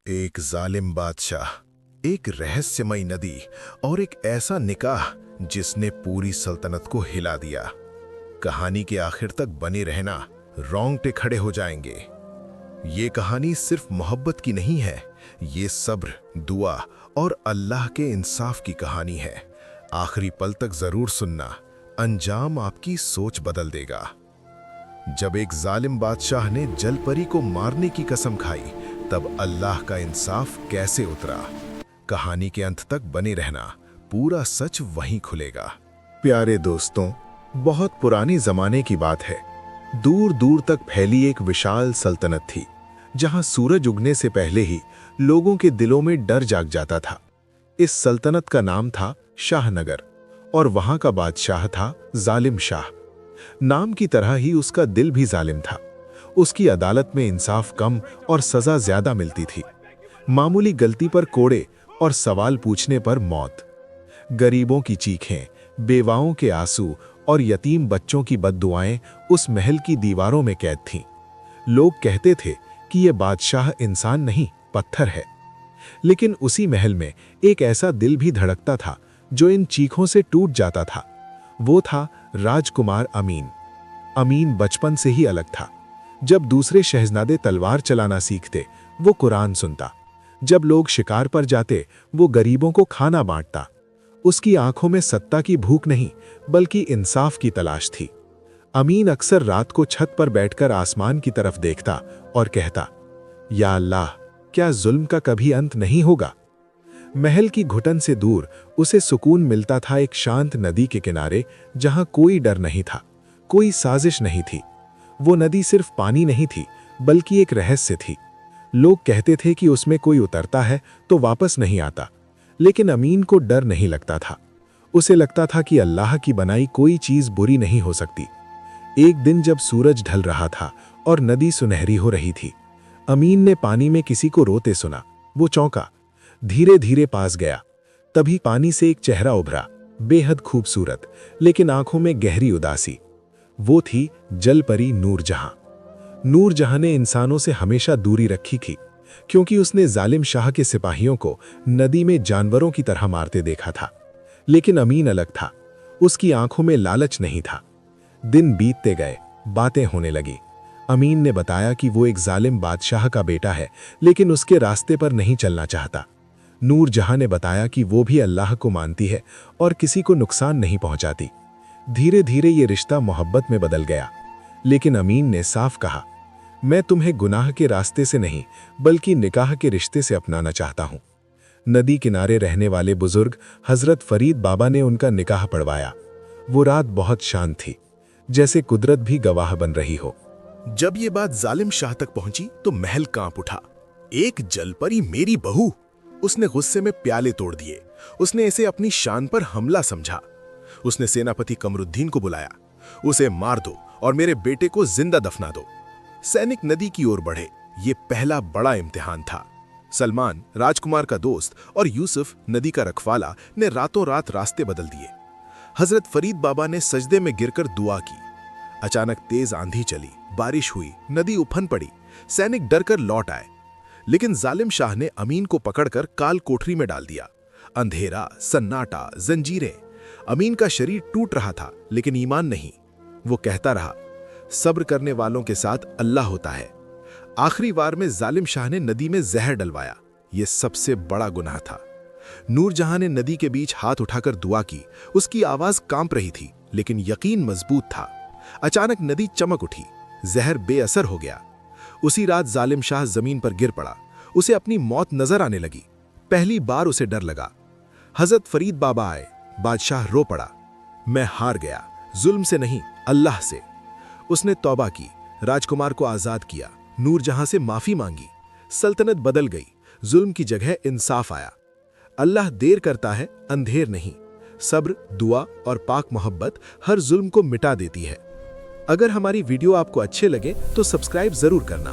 एक जालिम बादशाह, एक रहस्यमयी नदी और एक ऐसा निकाह जिसने पूरी सल्तनत को हिला दिया। कहानी के आखिर तक बने रहना, रोंगटे खड़े हो जाएंगे। ये कहानी सिर्फ मोहब्बत की नहीं है, ये सब्र, दुआ और अल्लाह के इंसाफ की कहानी है। आखिरी पल तक जरूर सुनना, अंजाम आपकी सोच बदल देगा। जब एक जालिम बादशाह ने जलपरी को मारने की कसम खाई, तब अल्लाह का इंसाफ कैसे उतरा। कहानी के अंत तक बने रहना, पूरा सच वहीं खुलेगा। प्यारे दोस्तों, बहुत पुरानी जमाने की बात है। दूर दूर तक फैली एक विशाल सल्तनत थी, जहां सूरज उगने से पहले ही लोगों के दिलों में डर जाग जाता था। इस सल्तनत का नाम था शाहनगर और वहां का बादशाह था जालिम शाह। नाम की तरह ही उसका दिल भी जालिम था। उसकी अदालत में इंसाफ कम और सजा ज्यादा मिलती थी। मामूली गलती पर कोड़े और सवाल पूछने पर मौत। गरीबों की चीखें, बेवाओं के आंसू और यतीम बच्चों की बद्दुआएं उस महल की दीवारों में कैद थीं। लोग कहते थे कि यह बादशाह इंसान नहीं, पत्थर है। लेकिन उसी महल में एक ऐसा दिल भी धड़कता था जो इन चीखों से टूट जाता था। वो था राजकुमार अमीन। अमीन बचपन से ही अलग था। जब दूसरे शहजादे तलवार चलाना सीखते, वो कुरान सुनता। जब लोग शिकार पर जाते, वो गरीबों को खाना बांटता। उसकी आंखों में सत्ता की भूख नहीं, बल्कि इंसाफ की तलाश थी। अमीन अक्सर रात को छत पर बैठकर आसमान की तरफ देखता और कहता, या अल्लाह, क्या जुल्म का कभी अंत नहीं होगा। महल की घुटन से दूर उसे सुकून मिलता था एक शांत नदी के किनारे, जहां कोई डर नहीं था, कोई साजिश नहीं थी। वो नदी सिर्फ पानी नहीं थी, बल्कि एक रहस्य थी। लोग कहते थे कि उसमें कोई उतरता है तो वापस नहीं आता, लेकिन अमीन को डर नहीं लगता था। उसे लगता था कि अल्लाह की बनाई कोई चीज बुरी नहीं हो सकती। एक दिन जब सूरज ढल रहा था और नदी सुनहरी हो रही थी, अमीन ने पानी में किसी को रोते सुना। वो चौंका, धीरे धीरे पास गया। तभी पानी से एक चेहरा उभरा, बेहद खूबसूरत, लेकिन आंखों में गहरी उदासी। वो थी जलपरी नूरजहां। नूरजहां ने इंसानों से हमेशा दूरी रखी थी, क्योंकि उसने जालिम शाह के सिपाहियों को नदी में जानवरों की तरह मारते देखा था। लेकिन अमीन अलग था। उसकी आंखों में लालच नहीं था। दिन बीतते गए, बातें होने लगी। अमीन ने बताया कि वो एक जालिम बादशाह का बेटा है, लेकिन उसके रास्ते पर नहीं चलना चाहता। नूरजहां ने बताया कि वो भी अल्लाह को मानती है और किसी को नुकसान नहीं पहुंचाती। धीरे धीरे ये रिश्ता मोहब्बत में बदल गया। लेकिन अमीन ने साफ कहा, मैं तुम्हें गुनाह के रास्ते से नहीं, बल्कि निकाह के रिश्ते से अपनाना चाहता हूं। नदी किनारे रहने वाले बुजुर्ग हजरत फरीद बाबा ने उनका निकाह पढ़वाया। वो रात बहुत शांत थी, जैसे कुदरत भी गवाह बन रही हो। जब ये बात जालिम शाह तक पहुंची तो महल कांप उठा। एक जलपरी मेरी बहू! उसने गुस्से में प्याले तोड़ दिए। उसने इसे अपनी शान पर हमला समझा। उसने सेनापति कमरुद्दीन को बुलाया। उसे मार दो और मेरे बेटे को जिंदा दफना दो। सैनिक नदी की ओर बढ़े। ये पहला बड़ा इम्तिहान था। सलमान, राजकुमार का दोस्त, और यूसुफ, नदी का रखवाला, ने रातों रात रास्ते बदल दिए। हजरत फरीद बाबा ने सजदे में गिरकर दुआ की। अचानक तेज आंधी चली, बारिश हुई, नदी उफन पड़ी। सैनिक डरकर लौट आए। लेकिन जालिम शाह ने अमीन को पकड़कर काल कोठरी में डाल दिया। अंधेरा, सन्नाटा, जंजीरें। अमीन का शरीर टूट रहा था, लेकिन ईमान नहीं। वो कहता रहा, सब्र करने वालों के साथ अल्लाह होता है। आखिरी वार में जालिम शाह ने नदी में जहर डलवाया। यह सबसे बड़ा गुनाह था। नूरजहां ने नदी के बीच हाथ उठाकर दुआ की। उसकी आवाज कांप रही थी, लेकिन यकीन मजबूत था। अचानक नदी चमक उठी। जहर बेअसर हो गया। उसी रात जालिम शाह जमीन पर गिर पड़ा। उसे अपनी मौत नजर आने लगी। पहली बार उसे डर लगा। हजरत फरीद बाबा आए। बादशाह रो पड़ा, मैं हार गया, जुल्म से नहीं, अल्लाह से। उसने तौबा की, राजकुमार को आजाद किया, नूरजहां से माफी मांगी। सल्तनत बदल गई। जुल्म की जगह इंसाफ आया। अल्लाह देर करता है, अंधेर नहीं। सब्र, दुआ और पाक मोहब्बत हर जुल्म को मिटा देती है। अगर हमारी वीडियो आपको अच्छे लगे तो सब्सक्राइब जरूर करना।